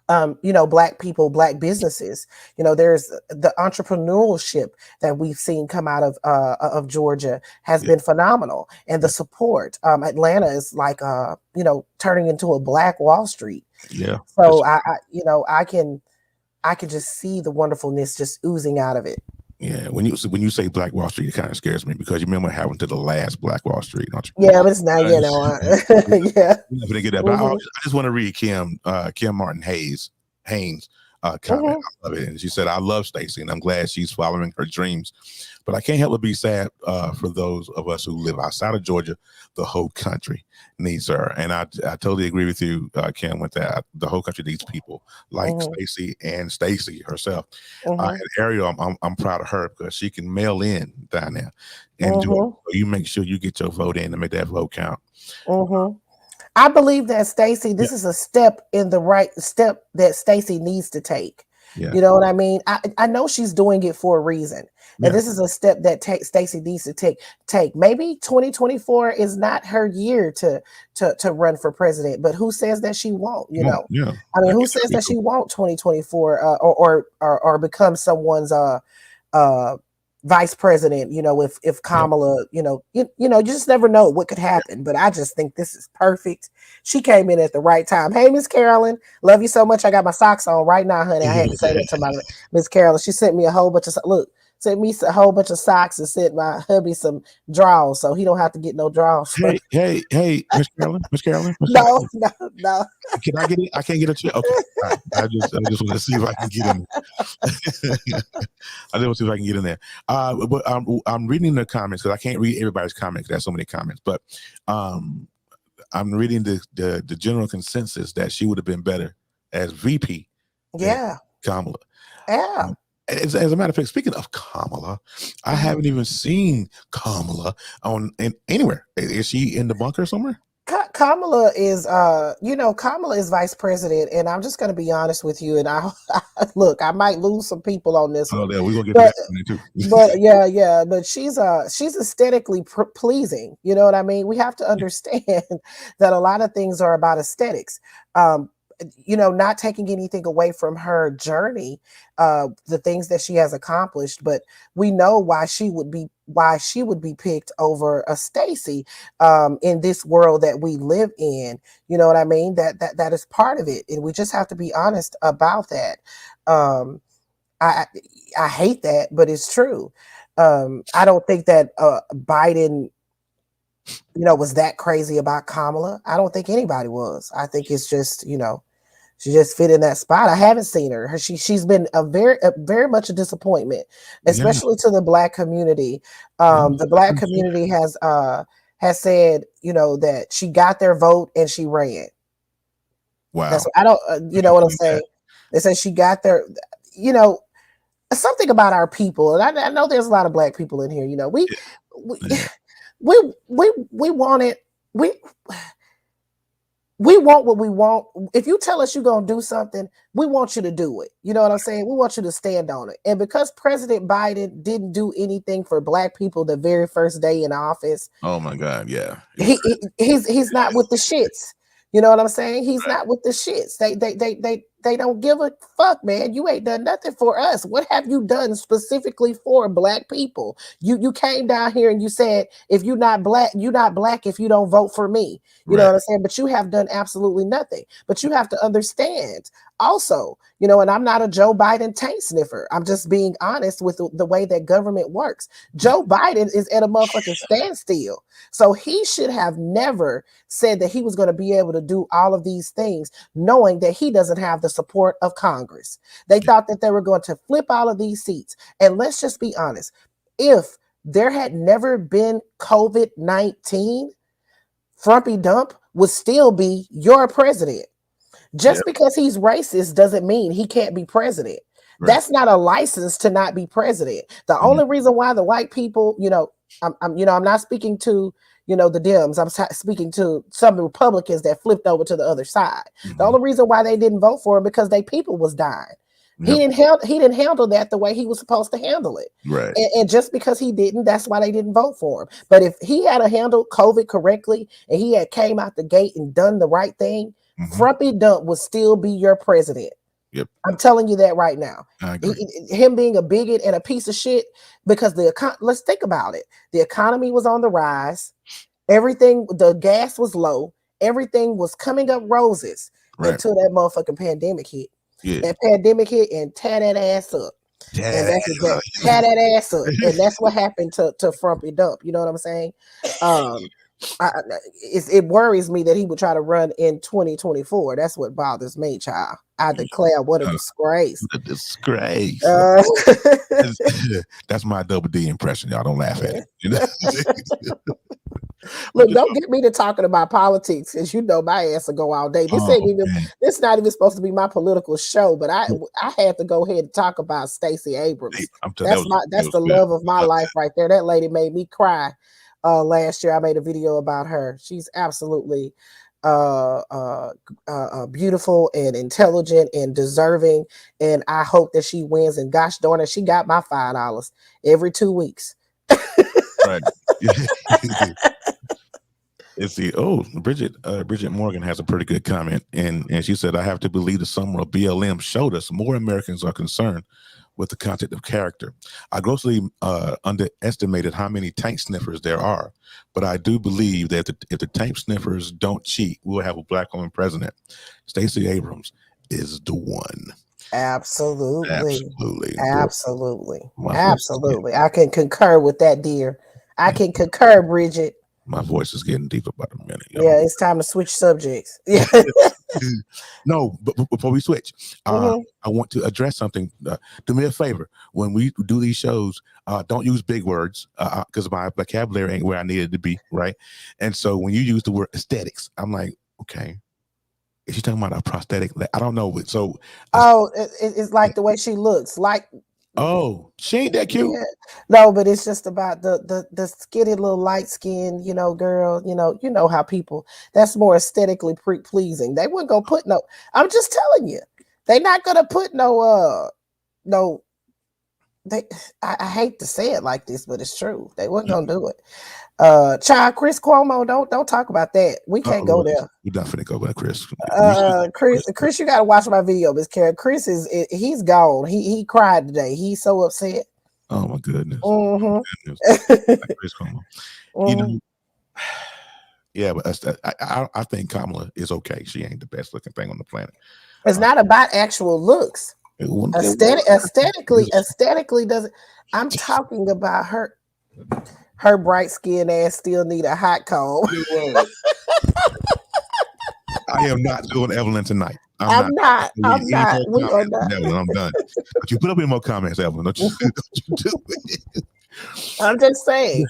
Black people, Black businesses. There's the entrepreneurship that we've seen come out of Georgia has been phenomenal, and the support. Atlanta is like turning into a Black Wall Street. So I can just see the wonderfulness just oozing out of it. Yeah, when you say Black Wall Street, it kind of scares me, because you remember what happened to the last Black Wall Street, don't you? Yeah, but it's not, We're not gonna get that. But I just want to read Kim Martin Haynes comment. I love it, and she said, "I love Stacey, and I'm glad she's following her dreams, but I can't help but be sad for those of us who live outside of Georgia. The whole country needs her." And I totally agree with you, Kim, with that. The whole country needs people like Stacey and Stacey herself. And Ariel, I'm proud of her, because she can mail in down there, and you make sure you get your vote in to make that vote count. I believe that Stacey, this is a step in the right step that Stacey needs to take. You know what I mean? I know she's doing it for a reason. And this is a step that Stacey needs to take. Maybe 2024 is not her year to run for president, but who says that she won't? I mean, who says that she won't 2024 or become someone's vice president, if Kamala, you just never know what could happen. But I just think this is perfect. She came in at the right time. Hey, Miss Carolyn, love you so much. I got my socks on right now, honey. I had to say that to my Miss Carolyn. She sent me a whole bunch of sent me a whole bunch of socks and sent my hubby some drawers, so he don't have to get no drawers. Hey, Miss Carolyn. No. Can I get it? I can't get a chair. Okay, right. I just want to see if I can get in there. I just want to see if I can get in there. But I'm reading the comments because I can't read everybody's comments. There's so many comments, but I'm reading the general consensus that she would have been better as VP. Yeah, Kamala. Yeah. As a matter of fact, speaking of Kamala, I haven't even seen Kamala anywhere. Is she in the bunker somewhere? Kamala is, Kamala is vice president, and I'm just going to be honest with you. And I might lose some people on this. Oh, yeah, we're gonna get to that too. but she's aesthetically pleasing. You know what I mean? We have to understand that a lot of things are about aesthetics. Not taking anything away from her journey, the things that she has accomplished, but we know why she would be picked over a Stacey in this world that we live in. You know what I mean? That is part of it, and we just have to be honest about that. I hate that, but it's true. I don't think that Biden was that crazy about Kamala. I don't think anybody was. I think it's just, she just fit in that spot. I haven't seen her. She's been very much a disappointment, especially to the Black community. The Black community has said, that she got their vote and she ran. Wow. That's I don't, you know what I'm saying? They say she got their, something about our people. And I know there's a lot of Black people in here. We want it. We want what we want. If you tell us you're going to do something, we want you to do it. You know what I'm saying? We want you to stand on it. And because President Biden didn't do anything for Black people the very first day in office. Oh my God. Yeah. He's not with the shits. You know what I'm saying? He's not with the shits. They don't give a fuck, man. You ain't done nothing for us. What have you done specifically for Black people? You came down here and you said, if you're not Black if you don't vote for me. You know what I'm saying? But you have done absolutely nothing. But you have to understand also, and I'm not a Joe Biden taint sniffer. I'm just being honest with the way that government works. Joe Biden is at a motherfucking standstill. So he should have never said that he was going to be able to do all of these things, knowing that he doesn't have the support of Congress. They thought that they were going to flip all of these seats. And let's just be honest. If there had never been COVID-19, Frumpy Dump would still be your president. Just because he's racist doesn't mean he can't be president. That's not a license to not be president. The only reason why the white people, I'm not speaking to, the Dems. I'm speaking to some Republicans that flipped over to the other side. The only reason why they didn't vote for him because their people was dying. He didn't handle that the way he was supposed to handle it. Right. And just because he didn't, that's why they didn't vote for him. But if he had handled COVID correctly and he had came out the gate and done the right thing, Frumpy Dump would still be your president. Yep. I'm telling you that right now. I agree. Him being a bigot and a piece of shit, because let's think about it. The economy was on the rise. Everything, the gas was low. Everything was coming up roses until that motherfucking pandemic hit. Yeah. That pandemic hit and tear that ass up. And that's exactly, tear that ass up. And that's what happened to Frumpy Dump. You know what I'm saying? It worries me that he would try to run in 2024. That's what bothers me, child. I declare what a disgrace. A disgrace. That's my DoubleDee impression. Y'all don't laugh at it. Look, don't get me to talking about politics, because my ass will go all day. This not even supposed to be my political show, but I had to go ahead and talk about Stacey Abrams. That's the love of my life right there. That lady made me cry. Last year I made a video about her. She's absolutely beautiful and intelligent and deserving, and I hope that she wins. And gosh darn it, she got my $5 every 2 weeks. Right. Let's see. Oh, Bridget Morgan has a pretty good comment, and she said, "I have to believe the summer of BLM showed us more Americans are concerned with the concept of character. I grossly underestimated how many tank sniffers there are, but I do believe that if the tank sniffers don't cheat, we'll have a black woman president. Stacey Abrams is the one. Absolutely. My Absolutely. I can concur with that, dear. I can concur, Bridget. My voice is getting deep about a minute. Yeah, it's time to switch subjects. Yeah. No, but before we switch, I want to address something. Do me a favor. When we do these shows, don't use big words because my vocabulary ain't where I need it to be, right? And so when you use the word aesthetics, I'm like, okay, is she talking about a prosthetic? I don't know. So, it's like the way she looks. Like, oh, she ain't that cute. Yeah. No, but it's just about the skinny little light skin, girl. You know how people, that's more aesthetically pleasing. They wouldn't go put no. I'm just telling you, they not gonna put no. I hate to say it like this, but it's true. They weren't gonna do it. Child, Chris Cuomo, don't talk about that. We can't go there. We're not finna go with Chris. Chris, you gotta watch my video, Miss Karen. Chris he's gone. He cried today. He's so upset. Oh my goodness. Chris Cuomo. Yeah, but I think Kamala is okay. She ain't the best looking thing on the planet. It's not about actual looks. Aesthetically doesn't. I'm talking about her bright skin ass still need a hot comb. I am not doing Evelyn tonight. I'm not. We are not. Evelyn, I'm done. But you put up any more comments, Evelyn. Don't you do it. I'm just saying.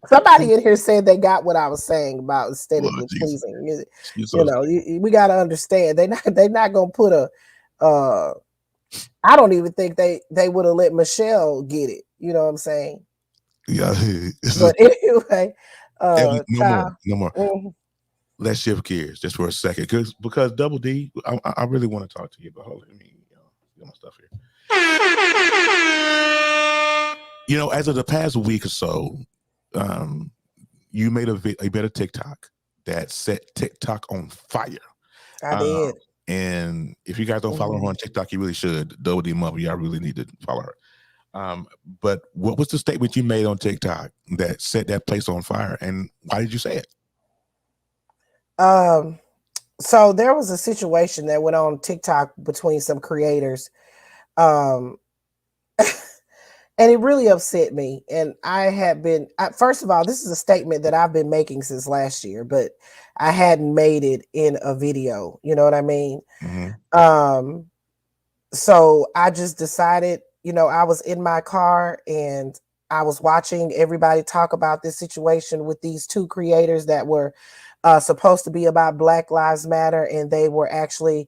Somebody in here said they got what I was saying about aesthetically pleasing. We got to understand they're not gonna put a. I don't even think they would have let Michelle get it. You know what I'm saying? Yeah. But anyway, no more. Let's shift gears just for a second, because DoubleDee, I really want to talk to you, but hold on, let me get my stuff here. As of the past week or so, you made a better TikTok that set TikTok on fire. I did. And if you guys don't follow her on TikTok, you really should. DoubleDee Mother, y'all really need to follow her. But what was the statement you made on TikTok that set that place on fire, and why did you say it? So there was a situation that went on TikTok between some creators, and it really upset me. And I had been, first of all, this is a statement that I've been making since last year, but I hadn't made it in a video. You know what I mean? Mm-hmm. So I just decided, I was in my car and I was watching everybody talk about this situation with these two creators that were supposed to be about Black Lives Matter, and they're actually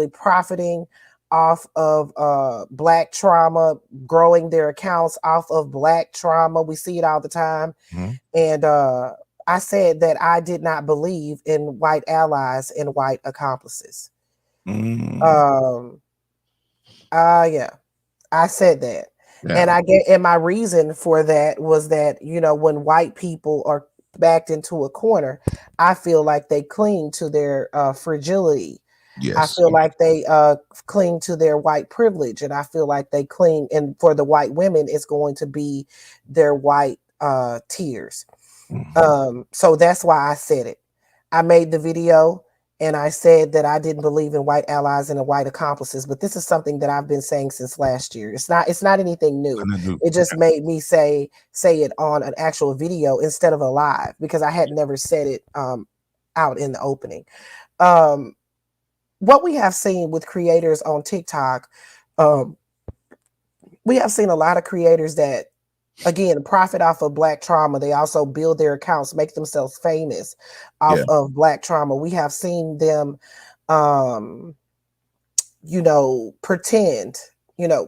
profiting off of Black trauma, growing their accounts off of Black trauma. We see it all the time. Mm-hmm. And I said that I did not believe in white allies and white accomplices. Mm-hmm. Yeah, I said that. Yeah. And my reason for that was that, when white people are backed into a corner, I feel like they cling to their fragility. Yes. I feel like they cling to their white privilege, and I feel like they cling, and for the white women, it's going to be their white tears. Mm-hmm. So that's why I said it. I made the video and I said that I didn't believe in white allies and white accomplices, but this is something that I've been saying since last year. It's not anything new. It just made me say it on an actual video instead of a live, because I had never said it out in the opening. What we have seen with creators on TikTok, we have seen a lot of creators that, again, profit off of Black trauma. They also build their accounts, make themselves famous off of Black trauma. We have seen them, pretend,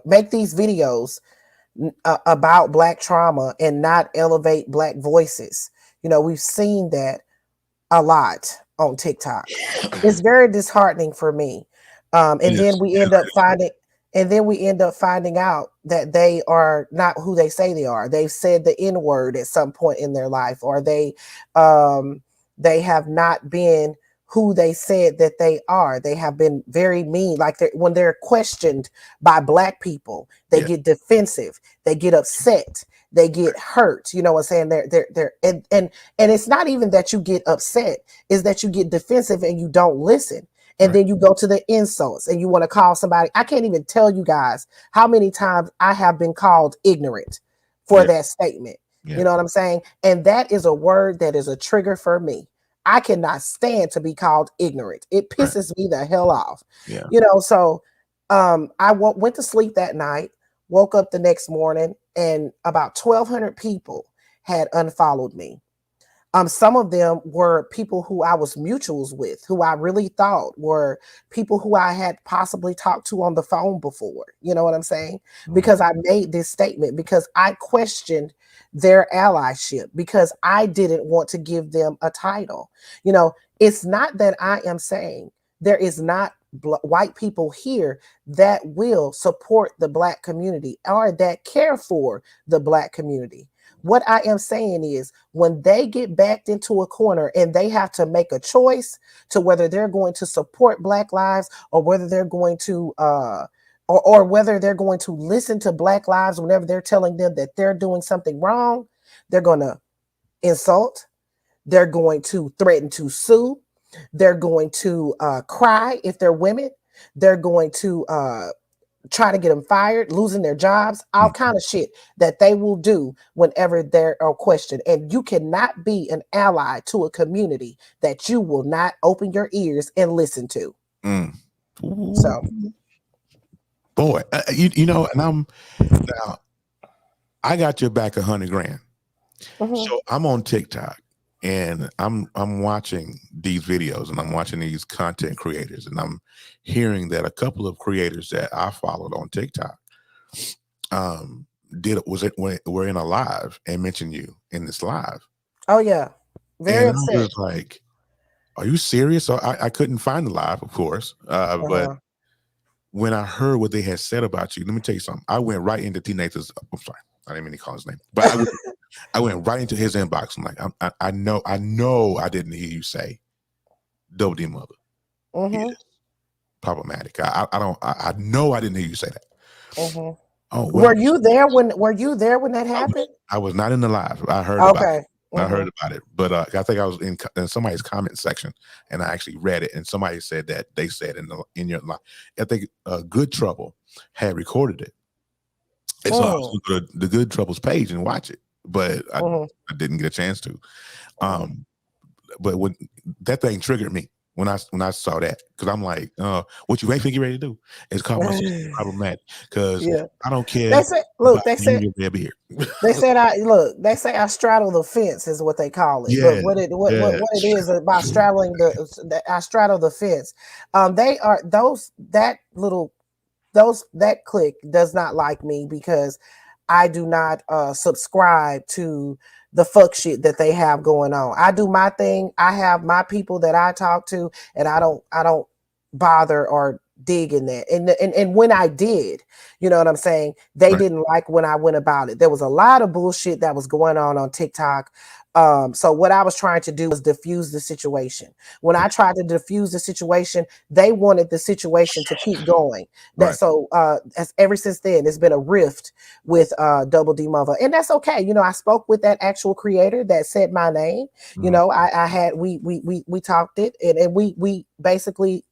make these videos about Black trauma and not elevate Black voices. We've seen that a lot on TikTok. It's very disheartening for me. Then we end up finding out that they are not who they say they are. They've said the N-word at some point in their life, or they have not been who they said that they are. They have been very mean. Like when they're questioned by Black people, they get defensive, they get upset, they get hurt. You know what I'm saying? They're and it's not even that you get upset, is that you get defensive and you don't listen. And then you go to the insults and you want to call somebody. I can't even tell you guys how many times I have been called ignorant for that statement. You know what I'm saying? And that is a word that is a trigger for me. I cannot stand to be called ignorant. It pisses me the hell off. You know, so I went to sleep that night, woke up the next morning, and about 1,200 people had unfollowed me. Some of them were people who I was mutuals with, who I really thought were people who I had possibly talked to on the phone before. You know what I'm saying? Because I made this statement, because I questioned their allyship, because I didn't want to give them a title. You know, it's not that I am saying there is not white people here that will support the Black community or that care for the Black community. What I am saying is, when they get backed into a corner and they have to make a choice to whether they're going to support Black lives or whether they're going to or whether they're going to listen to Black lives whenever they're telling them that they're doing something wrong, they're going to insult, they're going to threaten to sue, they're going to cry if they're women, they're going to try to get them fired, losing their jobs, all kind of shit that they will do whenever they're questioned. And you cannot be an ally to a community that you will not open your ears and listen to. So, boy, you know, and now I got your back $100 grand. So I'm on TikTok and I'm watching these videos and I'm watching these content creators, and I'm hearing that a couple of creators that I followed on TikTok were in a live and mentioned you in this live. Oh yeah, very and upset. I was like, "Are you serious?" So I couldn't find the live, of course, but when I heard what they had said about you, let me tell you something. I went right into Teenager's. I'm sorry, I didn't mean to call his name, but I went right into his inbox. I'm like, I know I didn't hear you say DoubleDee mother is problematic. I know I didn't hear you say that. Oh, well, were you there when that happened? I was not in the live. I heard about it. I heard about it, but I think I was in somebody's comment section, and I actually read it. And somebody said that they said in your live, I think Good Trouble had recorded it. And so I was going to the Good Trouble's page and watch it, but I didn't get a chance to. But when that thing triggered me when I saw that, because I'm like, what you ain't think you ready to do is call my sister problematic, because I don't care. They say, look, they say I straddle the fence is what they call it. But what it is about straddling I straddle the fence. They are that clique does not like me because I do not subscribe to the fuck shit that they have going on. I do my thing. I have my people that I talk to, and I don't bother or dig in that. And when I did, you know what I'm saying, they didn't like when I went about it. There was a lot of bullshit that was going on TikTok. So what I was trying to do was diffuse the situation. When I tried to diffuse the situation, they wanted the situation to keep going. So ever since then, there's been a rift with DoubleDee Mother, and that's okay. You know, I spoke with that actual creator that said my name. You know, we talked it, and we basically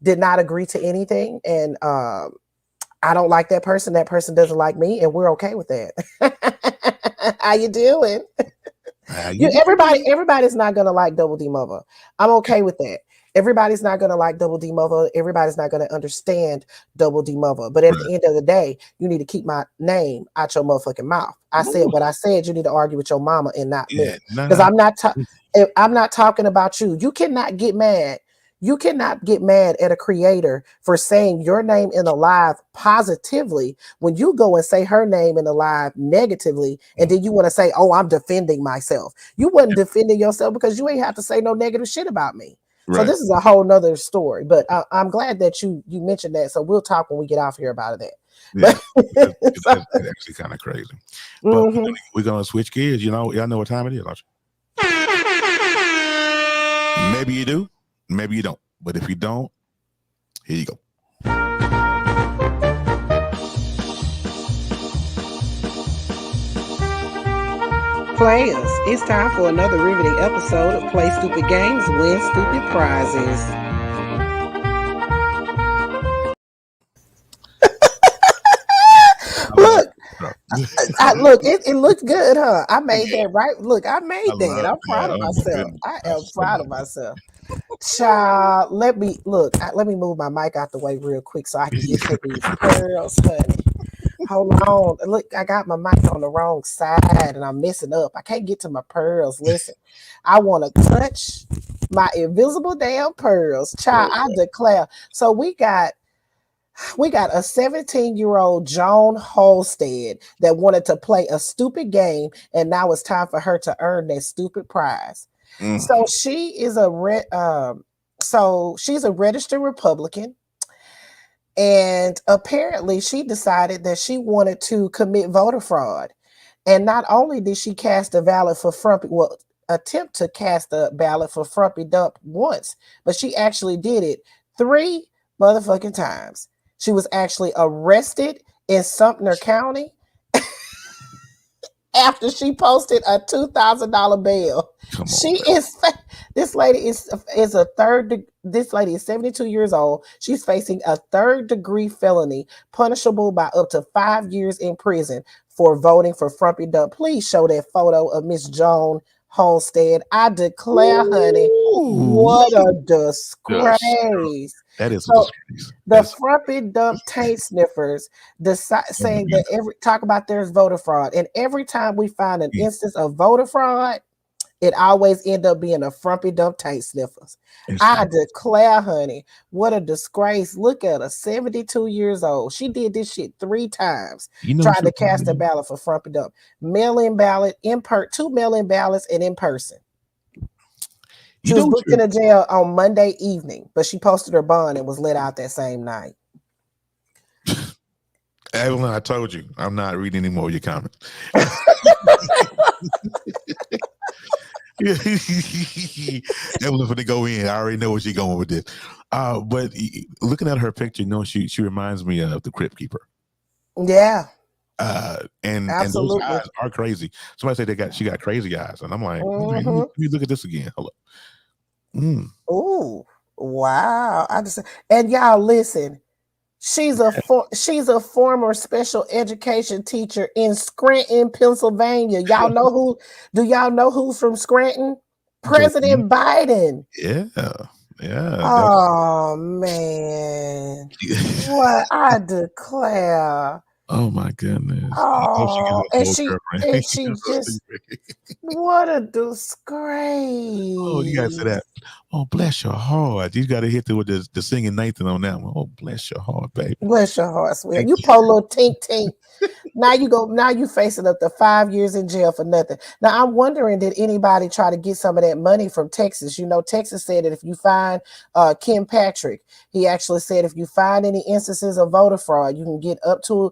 did not agree to anything, and I don't like that person. That person doesn't like me, and we're okay with that. How you doing? Everybody's not gonna like DoubleDee Mother. I'm okay with that. Everybody's not gonna like DoubleDee Mother. Everybody's not gonna understand DoubleDee Mother. But at the end of the day, you need to keep my name out your motherfucking mouth. I said what I said. You need to argue with your mama and not me, because I'm not talking about you. You cannot get mad. You cannot get mad at a creator for saying your name in a live positively when you go and say her name in a live negatively, and then you want to say, "Oh, I'm defending myself." You wasn't defending yourself, because you ain't have to say no negative shit about me. So this is a whole nother story. But I'm glad that you mentioned that. So we'll talk when we get off here about that. Yeah, it's actually kind of crazy. But we're gonna switch gears. You know, y'all know what time it is, don't you? Maybe you do. maybe you don't. But if you don't, here you go. Players, it's time for another riveting episode of Play Stupid Games, Win Stupid Prizes. Look, look, it looked good, huh? I made that right. Look, I made that. I'm proud of myself. I am proud of myself. Child, let me move my mic out the way real quick so I can get to these pearls, honey. Hold on. Look, I got my mic on the wrong side and I'm messing up. I can't get to my pearls. Listen, I want to touch my invisible damn pearls. Child, I declare. So we got a 17-year-old Joan Holstead that wanted to play a stupid game, and now it's time for her to earn that stupid prize. So she is she's a registered Republican. And apparently she decided that she wanted to commit voter fraud. And not only did she cast a ballot for attempt to cast a ballot for Frumpy Dump once, but she actually did it 3 motherfucking times. She was actually arrested in Sumter County after she posted a $2,000 bail. This lady is 72 years old. She's facing a 3rd-degree felony punishable by up to 5 years in prison for voting for Frumpy Dump. Please show that photo of Miss Joan Holstead. I declare, honey, what a disgrace. That is so the Frumpy Dump taint sniffers saying that talk about there's voter fraud, and every time we find an instance of voter fraud, it always end up being a Frumpy Dump taint sniffers. I declare, honey, what a disgrace. Look at her, 72 years old. She did this shit 3 times, trying to cast a ballot for Frumpy Dump. Mail-in ballot, 2 mail-in ballots, and in person. She was booked in a jail on Monday evening, but she posted her bond and was let out that same night. Evelyn, I told you, I'm not reading any more of your comments. Evelyn, for to go in, I already know where she's going with this. But looking at her picture, she reminds me of the Crypt Keeper. Yeah. And those eyes are crazy. Somebody said she got crazy eyes, and I'm like, let me look at this again. Hello. Oh, wow! And y'all listen. She's a former special education teacher in Scranton, Pennsylvania. Y'all know who? Do y'all know who's from Scranton? President Biden. Yeah. Oh man! What I declare. Oh my goodness! Oh, and she just what a disgrace! Oh, you gotta say that. Oh, bless your heart! You gotta hit with the singing Nathan on that one. Oh, bless your heart, baby. Bless your heart, sweetheart. You poor little tink. Now you facing up to 5 years in jail for nothing. Now I'm wondering, did anybody try to get some of that money from Texas? Texas said that if you find Kim Patrick, he actually said if you find any instances of voter fraud, you can get up to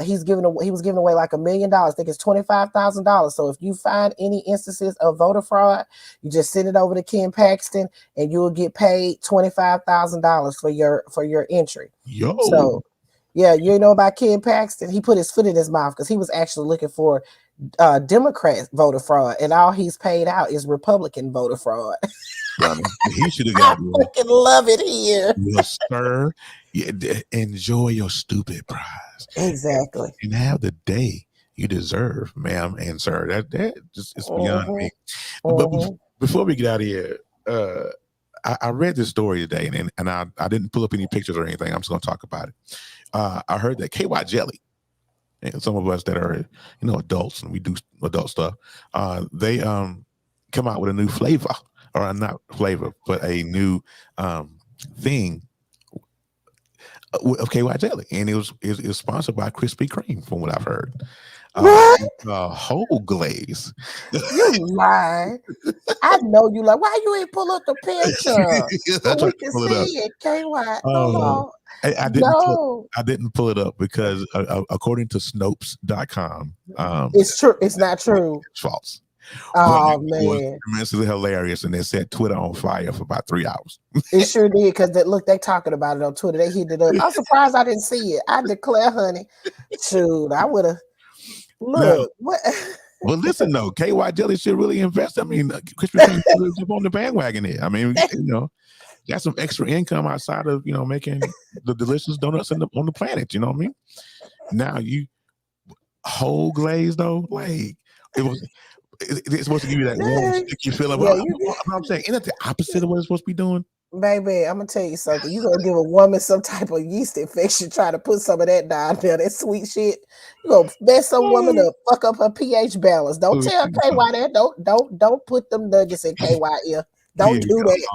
he was giving away like $1 million. I think it's $25,000. So if you find any instances of voter fraud, you just send it over to Kim Paxton and you will get paid $25,000 for your entry. So yeah, you know about Ken Paxton? He put his foot in his mouth because he was actually looking for Democrat voter fraud, and all he's paid out is Republican voter fraud. He should have got. I fucking love it here. Yes, sir. Enjoy your stupid prize. Exactly. And have the day you deserve, ma'am and sir. That just is beyond me. But before we get out of here, I read this story today, and I didn't pull up any pictures or anything. I'm just going to talk about it. I heard that KY Jelly, and some of us that are adults and we do adult stuff, they come out with a new flavor, or not flavor, but a new thing of KY Jelly, and it was sponsored by Krispy Kreme, from what I've heard. What? Whole glaze. You lie. I know you lie. Why you ain't pull up the picture? So we can see it. KY. No. I didn't pull it up because according to Snopes.com, it's true. It's not true. It's false. Oh It was man, tremendously hilarious, and they set Twitter on fire for about 3 hours. it sure did. Because they talking about it on Twitter. They hit it up. I'm surprised I didn't see it. I declare, honey, shoot, I would have. Look, what? Well, listen though, KY Jelly should really invest. I mean, Krispy Kreme should really jump on the bandwagon here. I mean, that's some extra income outside of making the delicious donuts on the planet. You know what I mean? Now whole glaze though, like it's supposed to give you that warm, sticky feeling. I'm saying, isn't that the opposite of what it's supposed to be doing? Baby, I'm gonna tell you something. You're gonna give a woman some type of yeast infection trying to put some of that down there, that sweet shit. You're gonna mess some woman to fuck up her pH balance. Don't tell KY that. Don't put them nuggets in KY ear. Don't do that.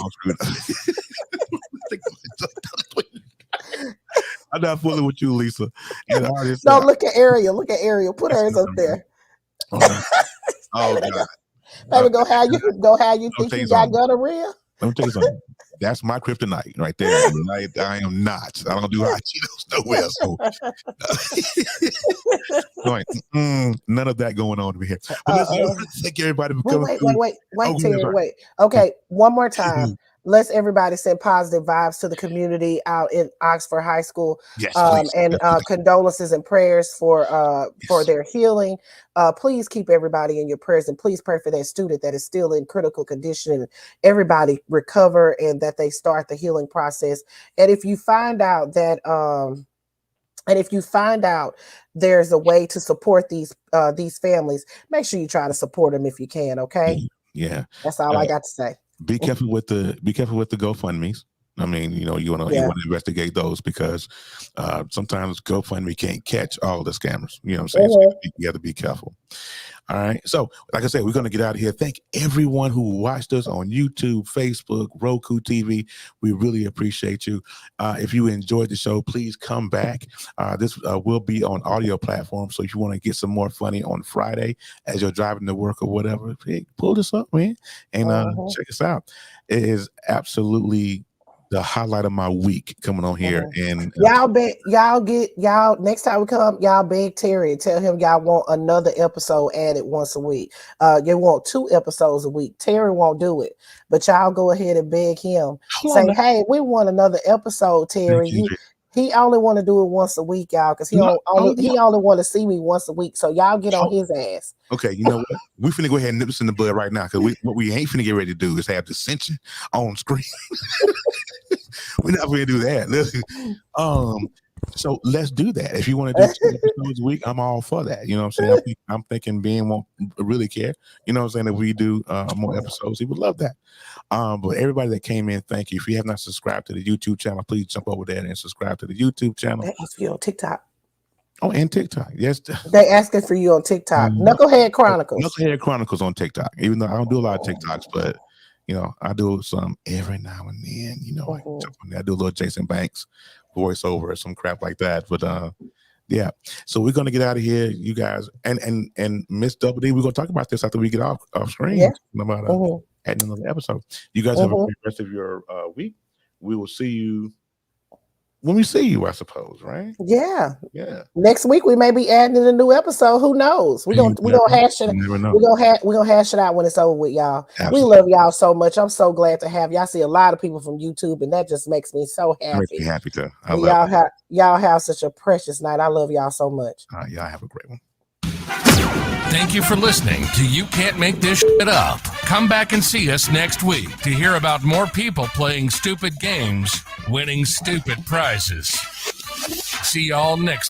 I'm not fooling with you, Lisa. No, look at Ariel. Look at Ariel. Put hers up there. Oh God. Baby, go how you think you got gonorrhea? Let me tell you something. That's my kryptonite right there. I am not. I don't do hot Cheetos nowhere. So none of that going on over here. But listen, thank everybody for coming. Wait, Terry, wait. Okay, one more time. Let's everybody send positive vibes to the community out in Oxford High School. Yes, and condolences and prayers for their healing. Please keep everybody in your prayers, and please pray for that student that is still in critical condition, and everybody recover and that they start the healing process. And if you find out that there's a way to support these families, make sure you try to support them if you can. Okay. Yeah. That's all I got to say. Be careful with the GoFundMes. I mean, you want to investigate those, because sometimes GoFundMe can't catch all the scammers. You know what I'm saying? So you have to be careful. All right. So, like I said, we're going to get out of here. Thank everyone who watched us on YouTube, Facebook, Roku TV. We really appreciate you. If you enjoyed the show, please come back. This will be on audio platforms. So if you want to get some more funny on Friday as you're driving to work or whatever, hey, pull this up, man, and check us out. It is absolutely the highlight of my week coming on here. And y'all next time we come, y'all beg Terry and tell him y'all want another episode added once a week. You want 2 episodes a week. Terry won't do it, but y'all go ahead and beg him. Say, hey, we want another episode, Terry. He only want to do it once a week, y'all, because he only want to see me once a week. So y'all get on his ass. Okay, you know what? We finna go ahead and nip this in the bud right now, because what we ain't finna get ready to do is have dissension on screen. We're not gonna do that. Listen, so let's do that. If you want to do 2 episodes a week, I'm all for that. You know what I'm saying? I'm thinking Ben won't really care. You know what I'm saying? If we do more episodes, he would love that. But everybody that came in, thank you. If you have not subscribed to the YouTube channel, please jump over there and subscribe to the YouTube channel. That's for you on TikTok. Oh, and TikTok. Yes. They asking for you on TikTok. Knucklehead Chronicles. Knucklehead Chronicles on TikTok. Even though I don't do a lot of TikToks, but I do some every now and then. I do a little Jason Banks voiceover or some crap like that. But yeah. So we're gonna get out of here, you guys. And Miss DoubleDee, we're gonna talk about this after we get off screen. Yeah. About adding another episode. You guys have a great rest of your week. We will see you when we see you, I suppose, right? Yeah. Yeah. Next week we may be adding a new episode. Who knows? We're gonna hash it. We're gonna hash it out when it's over with, y'all. Absolutely. We love y'all so much. I'm so glad to have y'all. I see a lot of people from YouTube, and that just makes me so happy. Happy to. Y'all have such a precious night. I love y'all so much. All right, y'all have a great one. Thank you for listening to You Can't Make This Shit Up. Come back and see us next week to hear about more people playing stupid games, winning stupid prizes. See y'all next